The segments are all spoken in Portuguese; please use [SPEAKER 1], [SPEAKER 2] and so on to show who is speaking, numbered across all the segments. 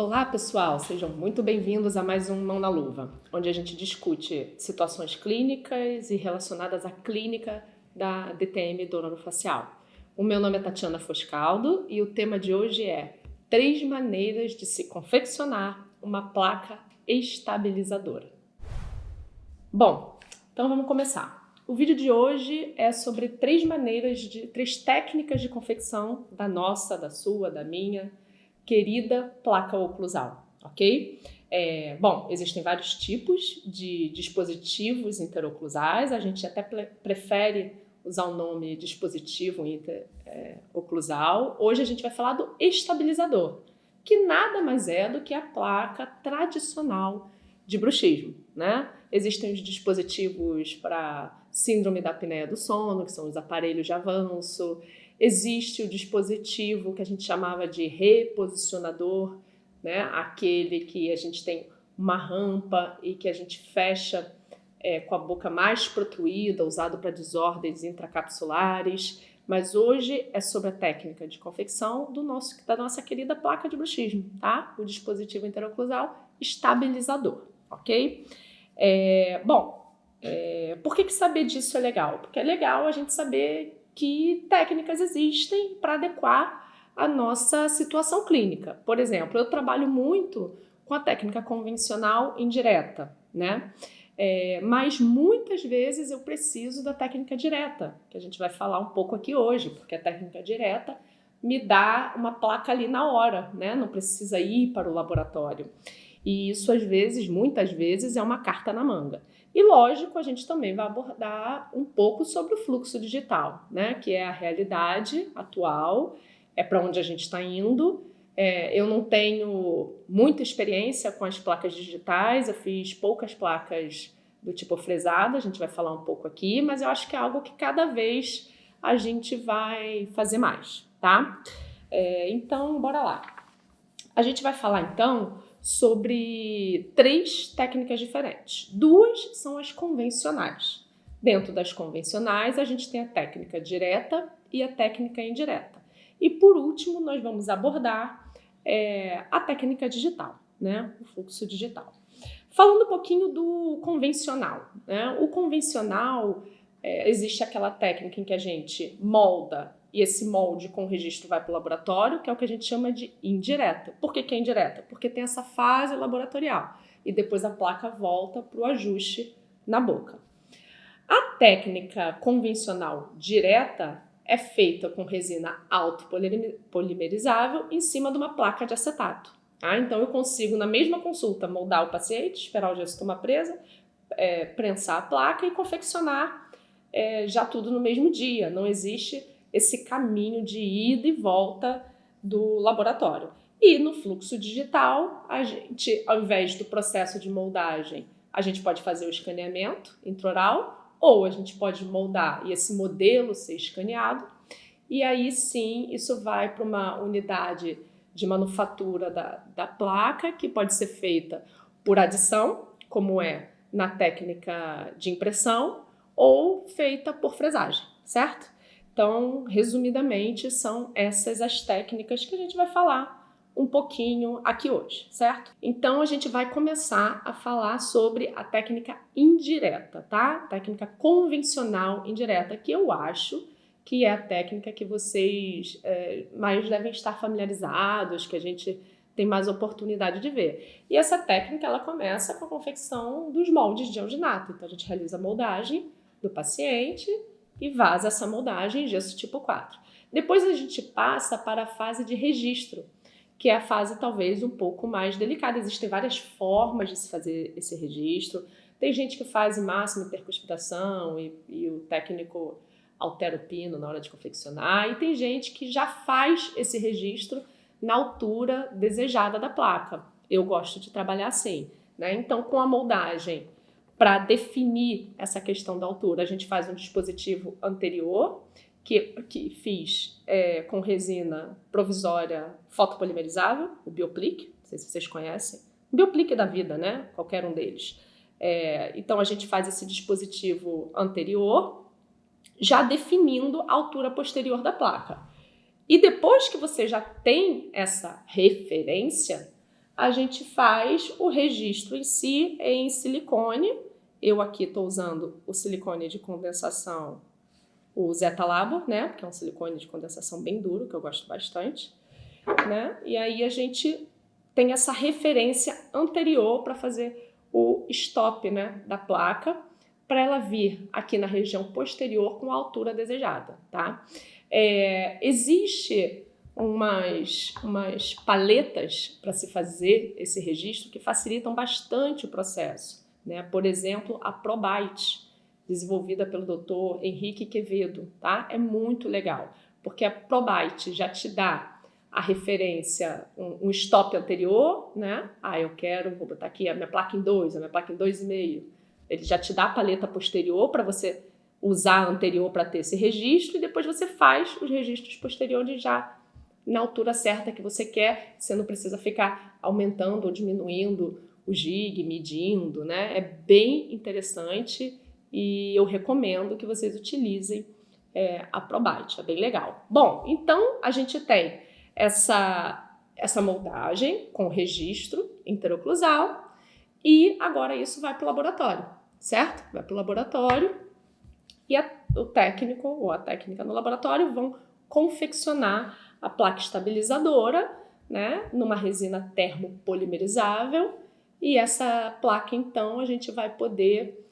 [SPEAKER 1] Olá, pessoal! Sejam muito bem-vindos a mais um Mão na Luva, onde a gente discute situações clínicas e relacionadas à clínica da DTM dor orofacial. O meu nome é Tatiana Foscaldo e o tema de hoje é 3 maneiras de se confeccionar uma placa estabilizadora. Bom, então vamos começar. O vídeo de hoje é sobre 3 técnicas de confecção da nossa, da sua, da minha querida placa oclusal, ok? Bom, existem vários tipos de dispositivos interoclusais, a gente até prefere usar o nome dispositivo interoclusal. Hoje a gente vai falar do estabilizador, que nada mais é do que a placa tradicional de bruxismo, né? Existem os dispositivos para síndrome da apneia do sono, que são os aparelhos de avanço. Existe o dispositivo que a gente chamava de reposicionador, né? Aquele que a gente tem uma rampa e que a gente fecha com a boca mais protruída, usado para desordens intracapsulares. Mas hoje é sobre a técnica de confecção da nossa querida placa de bruxismo, tá? O dispositivo interoclusal estabilizador, ok? Por que saber disso é legal? Porque é legal a gente saber que técnicas existem para adequar a nossa situação clínica. Por exemplo, eu trabalho muito com a técnica convencional indireta, né? Mas muitas vezes eu preciso da técnica direta, que a gente vai falar um pouco aqui hoje, porque a técnica direta me dá uma placa ali na hora, né? Não precisa ir para o laboratório. E isso, muitas vezes, é uma carta na manga. E, lógico, a gente também vai abordar um pouco sobre o fluxo digital, né? Que é a realidade atual, é para onde a gente está indo. Eu não tenho muita experiência com as placas digitais, eu fiz poucas placas do tipo fresada, a gente vai falar um pouco aqui, mas eu acho que é algo que cada vez a gente vai fazer mais, tá? Então, bora lá. A gente vai falar, então, sobre 3 técnicas diferentes. 2 são as convencionais. Dentro das convencionais, a gente tem a técnica direta e a técnica indireta. E, por último, nós vamos abordar a técnica digital, né? O fluxo digital. Falando um pouquinho do convencional, né? O convencional, existe aquela técnica em que a gente molda e esse molde com registro vai para o laboratório, que é o que a gente chama de indireta. Por que é indireta? Porque tem essa fase laboratorial e depois a placa volta para o ajuste na boca. A técnica convencional direta é feita com resina autopolimerizável em cima de uma placa de acetato. Tá? Então eu consigo, na mesma consulta, moldar o paciente, esperar o gesso tomar presa, prensar a placa e confeccionar já tudo no mesmo dia. Não existe esse caminho de ida e volta do laboratório. E no fluxo digital, a gente, ao invés do processo de moldagem, a gente pode fazer o escaneamento intraoral, ou a gente pode moldar e esse modelo ser escaneado, e aí sim isso vai para uma unidade de manufatura da placa, que pode ser feita por adição, como é na técnica de impressão, ou feita por fresagem, certo? Então, resumidamente, são essas as técnicas que a gente vai falar um pouquinho aqui hoje, certo? Então, a gente vai começar a falar sobre a técnica indireta, tá? Técnica convencional indireta, que eu acho que é a técnica que vocês mais devem estar familiarizados, que a gente tem mais oportunidade de ver. E essa técnica, ela começa com a confecção dos moldes de alginato. Então, a gente realiza a moldagem do paciente e vaza essa moldagem em gesso tipo 4. Depois a gente passa para a fase de registro, que é a fase talvez um pouco mais delicada. Existem várias formas de se fazer esse registro. Tem gente que faz em máxima intercuspiração e o técnico altera o pino na hora de confeccionar. E tem gente que já faz esse registro na altura desejada da placa. Eu gosto de trabalhar assim, né? Então, com a moldagem, para definir essa questão da altura, a gente faz um dispositivo anterior, que fiz com resina provisória fotopolimerizável, o Bioplique, não sei se vocês conhecem, o Bioplique da vida, né? Qualquer um deles. Então, a gente faz esse dispositivo anterior, já definindo a altura posterior da placa. E depois que você já tem essa referência, a gente faz o registro em si em silicone. Eu aqui estou usando o silicone de condensação, o Zeta Labor, né? Porque é um silicone de condensação bem duro, que eu gosto bastante, né? E aí a gente tem essa referência anterior para fazer o stop, né, da placa, para ela vir aqui na região posterior com a altura desejada, tá? Existe umas paletas para se fazer esse registro que facilitam bastante o processo, né? Por exemplo, a ProBite, desenvolvida pelo Dr. Henrique Quevedo, tá? É muito legal, porque a ProBite já te dá a referência, um stop anterior, né? Vou botar aqui a minha placa em 2, a minha placa em 2,5. Ele já te dá a paleta posterior para você usar a anterior para ter esse registro, e depois você faz os registros posteriores já na altura certa que você quer. Você não precisa ficar aumentando ou diminuindo o jig, medindo, né? É bem interessante e eu recomendo que vocês utilizem a ProBite, é bem legal. Bom, então a gente tem essa moldagem com registro interoclusal e agora isso vai para o laboratório, certo? Vai para o laboratório e o técnico ou a técnica no laboratório vão confeccionar a placa estabilizadora, né, numa resina termopolimerizável, e essa placa então a gente vai poder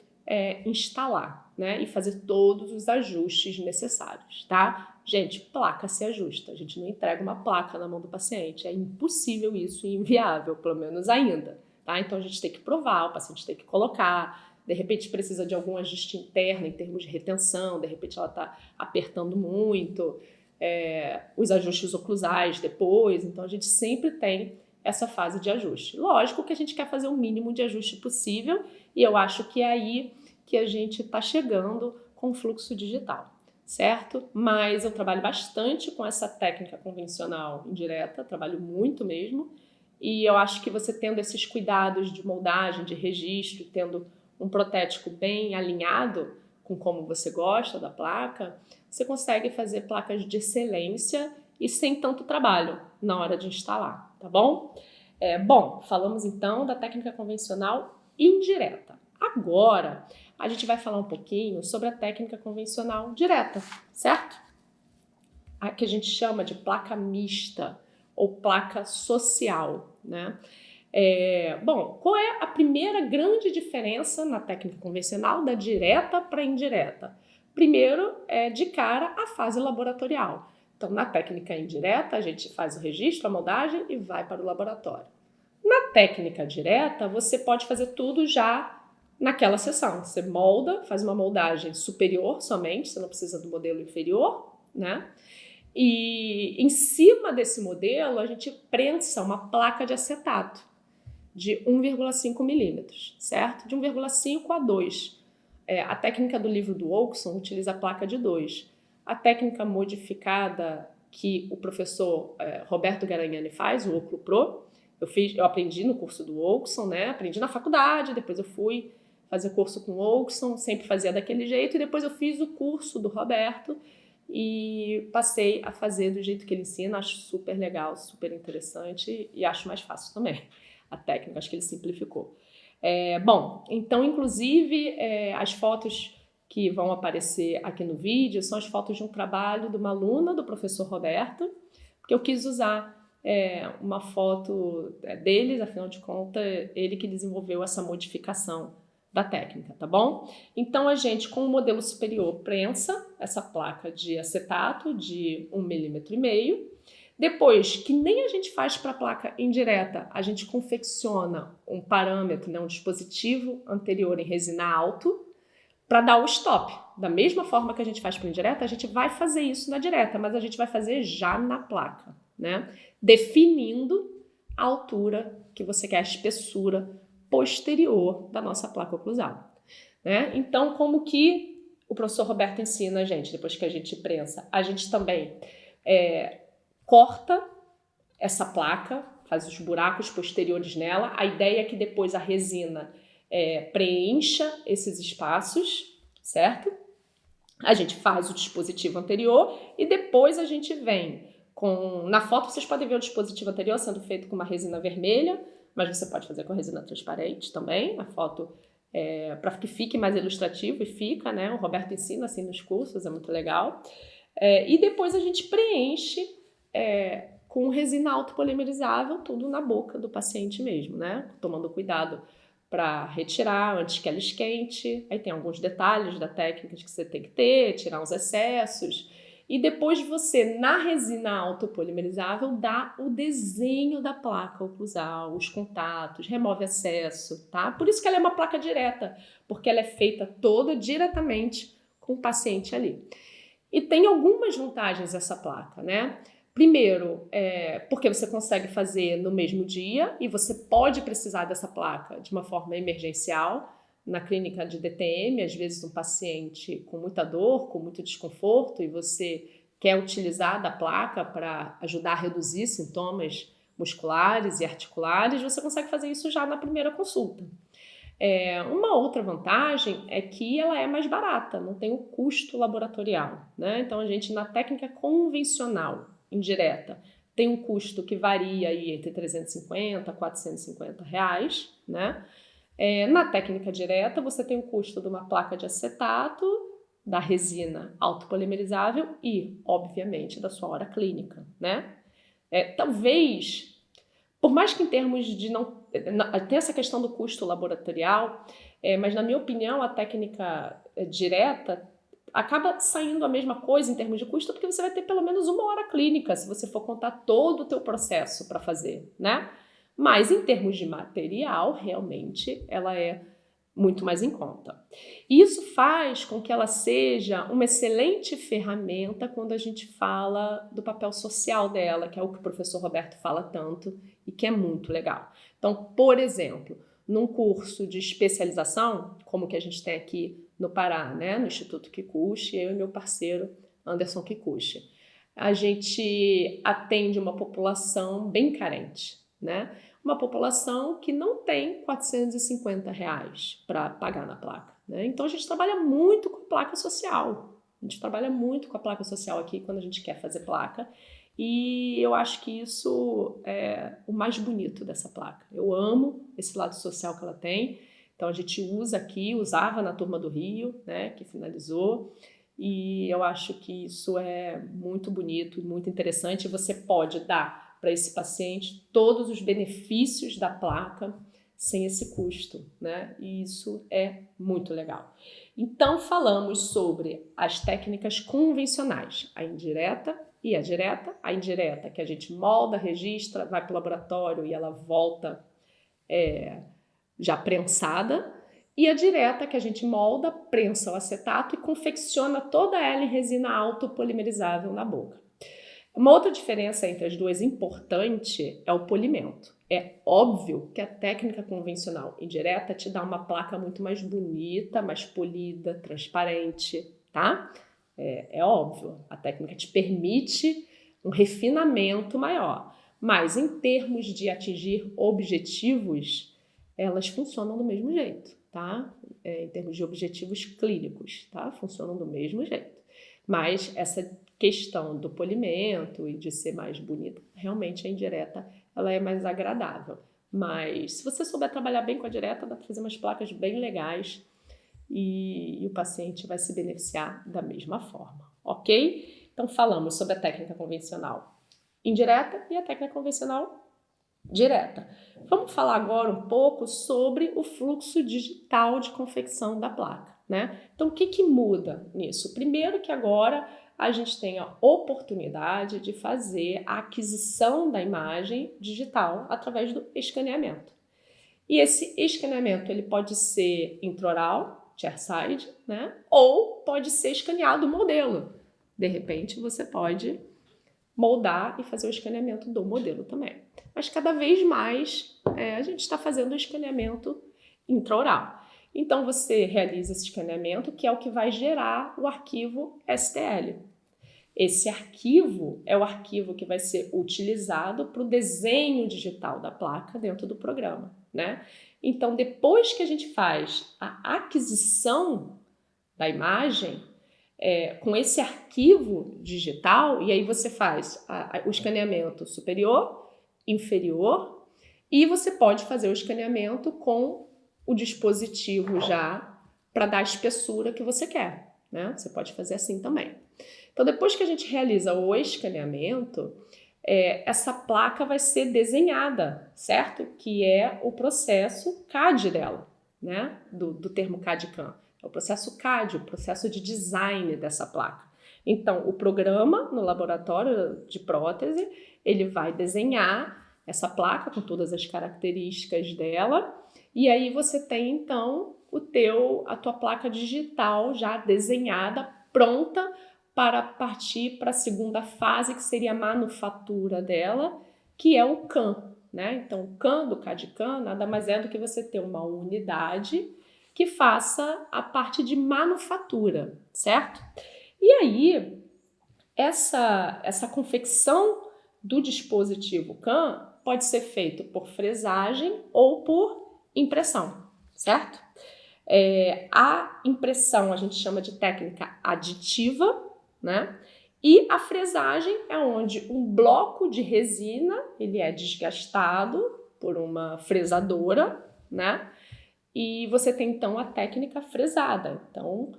[SPEAKER 1] instalar, né, e fazer todos os ajustes necessários, tá? Gente, placa se ajusta, a gente não entrega uma placa na mão do paciente, é impossível isso e inviável, pelo menos ainda, tá? Então a gente tem que provar, o paciente tem que colocar, de repente precisa de algum ajuste interno em termos de retenção, de repente ela está apertando muito, os ajustes oclusais depois, então a gente sempre tem essa fase de ajuste. Lógico que a gente quer fazer o mínimo de ajuste possível e eu acho que é aí que a gente está chegando com o fluxo digital, certo? Mas eu trabalho bastante com essa técnica convencional indireta, trabalho muito mesmo, e eu acho que você tendo esses cuidados de moldagem, de registro, tendo um protético bem alinhado com como você gosta da placa, você consegue fazer placas de excelência e sem tanto trabalho na hora de instalar, tá bom? Bom, falamos então da técnica convencional indireta. Agora, a gente vai falar um pouquinho sobre a técnica convencional direta, certo? A que a gente chama de placa mista ou placa social, né? Bom, qual é a primeira grande diferença na técnica convencional da direta para a indireta? Primeiro, de cara, a fase laboratorial. Então, na técnica indireta, a gente faz o registro, a moldagem e vai para o laboratório. Na técnica direta, você pode fazer tudo já naquela sessão. Você molda, faz uma moldagem superior somente, você não precisa do modelo inferior, né? E em cima desse modelo, a gente prensa uma placa de acetato de 1,5 milímetros, certo? De 1,5 a 2. A técnica do livro do Oakson utiliza a placa de 2. A técnica modificada que o professor Roberto Garanhani faz, o Oclupro, eu aprendi no curso do Oakson, né? Aprendi na faculdade, depois eu fui fazer curso com o Oakson, sempre fazia daquele jeito, e depois eu fiz o curso do Roberto e passei a fazer do jeito que ele ensina. Acho super legal, super interessante e acho mais fácil também a técnica, acho que ele simplificou. Bom, então inclusive as fotos que vão aparecer aqui no vídeo são as fotos de um trabalho de uma aluna do professor Roberto, porque eu quis usar uma foto deles, afinal de contas, ele que desenvolveu essa modificação da técnica, tá bom? Então a gente, com o modelo superior, prensa essa placa de acetato de 1,5 milímetro. Depois, que nem a gente faz para a placa indireta, a gente confecciona um parâmetro, né, um dispositivo anterior em resina alto para dar o stop. Da mesma forma que a gente faz para a indireta, a gente vai fazer isso na direta, mas a gente vai fazer já na placa, né? Definindo a altura que você quer, a espessura posterior da nossa placa oclusal, né? Então, como que o professor Roberto ensina a gente, depois que a gente prensa? A gente também corta essa placa, faz os buracos posteriores nela. A ideia é que depois a resina preencha esses espaços, certo? A gente faz o dispositivo anterior e depois a gente vem Na foto vocês podem ver o dispositivo anterior sendo feito com uma resina vermelha, mas você pode fazer com resina transparente também, a foto para que fique mais ilustrativo, e fica, né? O Roberto ensina assim nos cursos, é muito legal. E depois a gente preenche com resina autopolimerizável, tudo na boca do paciente mesmo, né? Tomando cuidado para retirar antes que ela esquente. Aí tem alguns detalhes da técnica que você tem que ter, tirar os excessos. E depois você, na resina autopolimerizável, dá o desenho da placa oclusal, os contatos, remove excesso, tá? Por isso que ela é uma placa direta, porque ela é feita toda diretamente com o paciente ali. E tem algumas vantagens essa placa, né? Primeiro, porque você consegue fazer no mesmo dia e você pode precisar dessa placa de uma forma emergencial. Na clínica de DTM, às vezes um paciente com muita dor, com muito desconforto, e você quer utilizar da placa para ajudar a reduzir sintomas musculares e articulares, você consegue fazer isso já na primeira consulta. Uma outra vantagem é que ela é mais barata, não tem o custo laboratorial, né? Então, a gente, na técnica convencional, indireta, tem um custo que varia aí entre R$350 a R$450, né? Na técnica direta, você tem o custo de uma placa de acetato, da resina autopolimerizável e, obviamente, da sua hora clínica, né? Talvez, por mais que em termos de tem essa questão do custo laboratorial, mas na minha opinião a técnica direta acaba saindo a mesma coisa em termos de custo, porque você vai ter pelo menos uma hora clínica se você for contar todo o teu processo para fazer, né? Mas em termos de material, realmente ela é muito mais em conta. E isso faz com que ela seja uma excelente ferramenta quando a gente fala do papel social dela, que é o que o professor Roberto fala tanto e que é muito legal. Então, por exemplo, num curso de especialização, como o que a gente tem aqui no Pará, né, no Instituto Kikuchi, eu e meu parceiro Anderson Kikuchi, a gente atende uma população bem carente, né? Uma população que não tem R$450 para pagar na placa, né? Então a gente trabalha muito com placa social. A gente trabalha muito com a placa social aqui quando a gente quer fazer placa. E eu acho que isso é o mais bonito dessa placa. Eu amo esse lado social que ela tem. Então a gente usava na Turma do Rio, né, que finalizou. E eu acho que isso é muito bonito, muito interessante. Você pode dar para esse paciente todos os benefícios da placa sem esse custo, né? E isso é muito legal. Então, falamos sobre as técnicas convencionais, a indireta e a direta. A indireta, que a gente molda, registra, vai para o laboratório e ela volta já prensada. E a direta, que a gente molda, prensa o acetato e confecciona toda ela em resina autopolimerizável na boca. Uma outra diferença entre as duas importante é o polimento. É óbvio que a técnica convencional indireta te dá uma placa muito mais bonita, mais polida, transparente, tá? É óbvio, a técnica te permite um refinamento maior, mas em termos de atingir objetivos, elas funcionam do mesmo jeito, tá? Em termos de objetivos clínicos, tá? Funcionam do mesmo jeito. Mas essa questão do polimento e de ser mais bonita, realmente a indireta ela é mais agradável. Mas se você souber trabalhar bem com a direta, dá para fazer umas placas bem legais e o paciente vai se beneficiar da mesma forma, ok? Então falamos sobre a técnica convencional indireta e a técnica convencional direta. Vamos falar agora um pouco sobre o fluxo digital de confecção da placa, né? Então o que muda nisso? Primeiro que agora a gente tem a oportunidade de fazer a aquisição da imagem digital através do escaneamento. E esse escaneamento ele pode ser intraoral, chairside, né? Ou pode ser escaneado o modelo. De repente você pode moldar e fazer o escaneamento do modelo também. Mas cada vez mais a gente está fazendo o escaneamento intraoral. Então você realiza esse escaneamento, que é o que vai gerar o arquivo STL. Esse arquivo é o arquivo que vai ser utilizado para o desenho digital da placa dentro do programa, né? Então, depois que a gente faz a aquisição da imagem, com esse arquivo digital, e aí você faz o escaneamento superior, inferior, e você pode fazer o escaneamento com o dispositivo já para dar a espessura que você quer, né? Você pode fazer assim também. Então, depois que a gente realiza o escaneamento, essa placa vai ser desenhada, certo? Que é o processo CAD dela, né? Do termo CAD-CAM. É o processo CAD, o processo de design dessa placa. Então, o programa no laboratório de prótese, ele vai desenhar essa placa com todas as características dela, e aí você tem, então, a tua placa digital já desenhada, pronta para partir para a segunda fase, que seria a manufatura dela, que é o CAM, né? Então, o CAM do CAD-CAM nada mais é do que você ter uma unidade que faça a parte de manufatura, certo? E aí, essa confecção do dispositivo CAM pode ser feito por fresagem ou por impressão, certo? A impressão a gente chama de técnica aditiva, né? E a fresagem é onde um bloco de resina ele é desgastado por uma fresadora, né? E você tem então a técnica fresada. Então,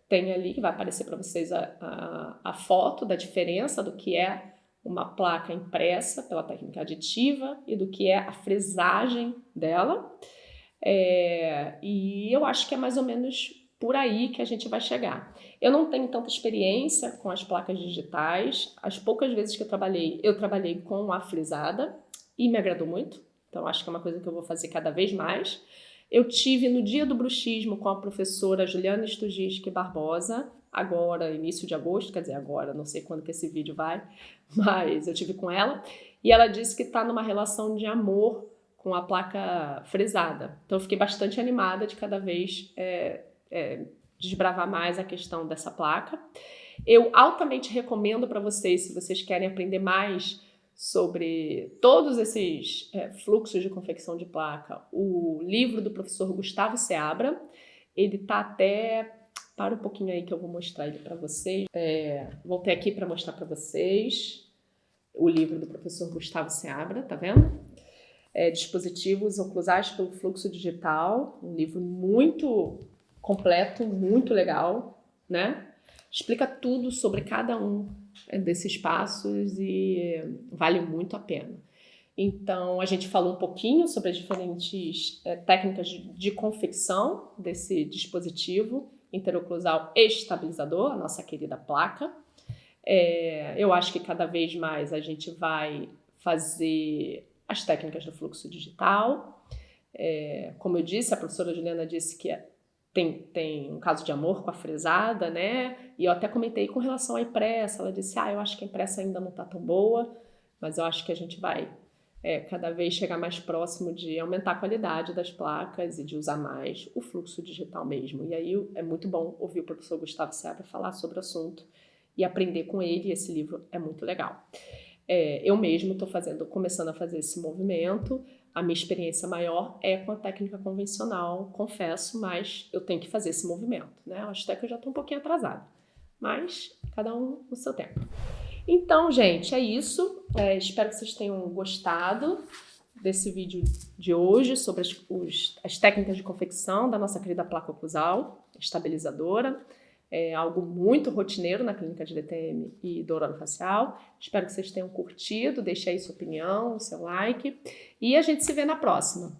[SPEAKER 1] tem ali que vai aparecer para vocês a foto da diferença do que é uma placa impressa pela técnica aditiva e do que é a fresagem dela. E eu acho que é mais ou menos por aí que a gente vai chegar. Eu não tenho tanta experiência com as placas digitais. As poucas vezes que eu trabalhei com a frisada e me agradou muito. Então, acho que é uma coisa que eu vou fazer cada vez mais. Eu tive no dia do bruxismo com a professora Juliana Stugiski Barbosa, agora, início de agosto, quer dizer, agora, não sei quando que esse vídeo vai, mas eu tive com ela. E ela disse que está numa relação de amor com a placa frisada. Então, eu fiquei bastante animada de cada vez desbravar mais a questão dessa placa. Eu altamente recomendo para vocês, se vocês querem aprender mais sobre todos esses fluxos de confecção de placa, o livro do professor Gustavo Seabra. Ele está até... Para um pouquinho aí que eu vou mostrar ele para vocês. Voltei aqui para mostrar para vocês o livro do professor Gustavo Seabra, tá vendo? Dispositivos oclusais pelo fluxo digital, um livro muito completo, muito legal, né? Explica tudo sobre cada um desses passos e vale muito a pena. Então, a gente falou um pouquinho sobre as diferentes técnicas de confecção desse dispositivo interoclusal estabilizador, a nossa querida placa. Eu acho que cada vez mais a gente vai fazer as técnicas do fluxo digital. Como eu disse, a professora Juliana disse que tem um caso de amor com a fresada, né? E eu até comentei com relação à impressa. Ela disse, eu acho que a impressa ainda não está tão boa, mas eu acho que a gente vai cada vez chegar mais próximo de aumentar a qualidade das placas e de usar mais o fluxo digital mesmo. E aí é muito bom ouvir o professor Gustavo Seabra falar sobre o assunto e aprender com ele. Esse livro é muito legal. Eu mesmo estou começando a fazer esse movimento. A minha experiência maior é com a técnica convencional, confesso, mas eu tenho que fazer esse movimento, né? Acho até que eu já estou um pouquinho atrasada, mas cada um no seu tempo. Então, gente, é isso. Espero que vocês tenham gostado desse vídeo de hoje sobre as técnicas de confecção da nossa querida placa oclusal estabilizadora. É algo muito rotineiro na clínica de DTM e dor orofacial. Espero que vocês tenham curtido. Deixe aí sua opinião, seu like. E a gente se vê na próxima.